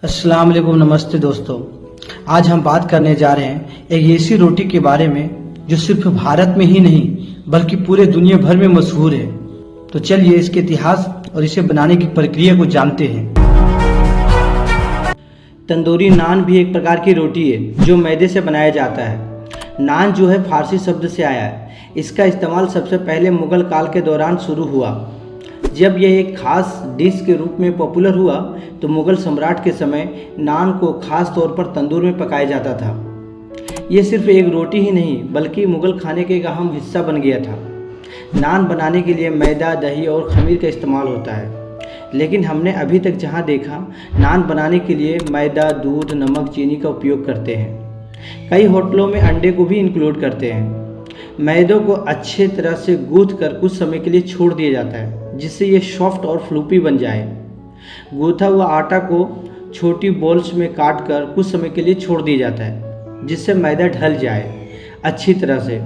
अस्सलाम वालेकुम, नमस्ते दोस्तों। आज हम बात करने जा रहे हैं एक ऐसी रोटी के बारे में जो सिर्फ भारत में ही नहीं बल्कि पूरे दुनिया भर में मशहूर है। तो चलिए इसके इतिहास और इसे बनाने की प्रक्रिया को जानते हैं। तंदूरी नान भी एक प्रकार की रोटी है जो मैदे से बनाया जाता है। नान जो है फारसी शब्द से आया है। इसका इस्तेमाल सबसे पहले मुगल काल के दौरान शुरू हुआ। जब यह एक खास डिश के रूप में पॉपुलर हुआ तो मुगल सम्राट के समय नान को खास तौर पर तंदूर में पकाया जाता था। ये सिर्फ एक रोटी ही नहीं बल्कि मुगल खाने का एक अहम हिस्सा बन गया था। नान बनाने के लिए मैदा, दही और खमीर का इस्तेमाल होता है, लेकिन हमने अभी तक जहाँ देखा नान बनाने के लिए मैदा, दूध, नमक, चीनी का उपयोग करते हैं। कई होटलों में अंडे को भी इंक्लूड करते हैं। मैदों को अच्छे तरह से गूँथ कर कुछ समय के लिए छोड़ दिया जाता है जिससे ये सॉफ्ट और फ्लूपी बन जाए। गूँथा हुआ आटा को छोटी बॉल्स में काट कर कुछ समय के लिए छोड़ दिया जाता है जिससे मैदा ढल जाए अच्छी तरह से।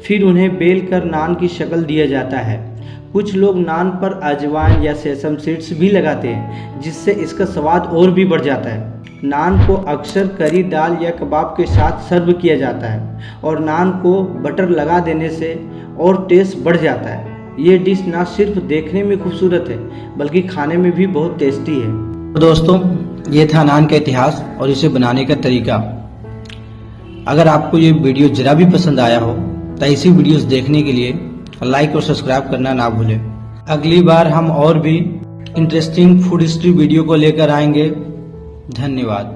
फिर उन्हें बेल कर नान की शक्ल दिया जाता है। कुछ लोग नान पर अजवाइन या सेसम सीड्स भी लगाते हैं जिससे इसका स्वाद और भी बढ़ जाता है। नान को अक्सर करी दाल या कबाब के साथ सर्व किया जाता है और नान को बटर लगा देने से और टेस्ट बढ़ जाता है। ये डिश ना सिर्फ देखने में खूबसूरत है बल्कि खाने में भी बहुत टेस्टी है। तो दोस्तों, ये था नान का इतिहास और इसे बनाने का तरीका। अगर आपको ये वीडियो जरा भी पसंद आया हो तो ऐसी वीडियोस देखने के लिए लाइक और सब्सक्राइब करना ना भूलें। अगली बार हम और भी इंटरेस्टिंग फूड हिस्ट्री वीडियो को लेकर आएंगे। धन्यवाद।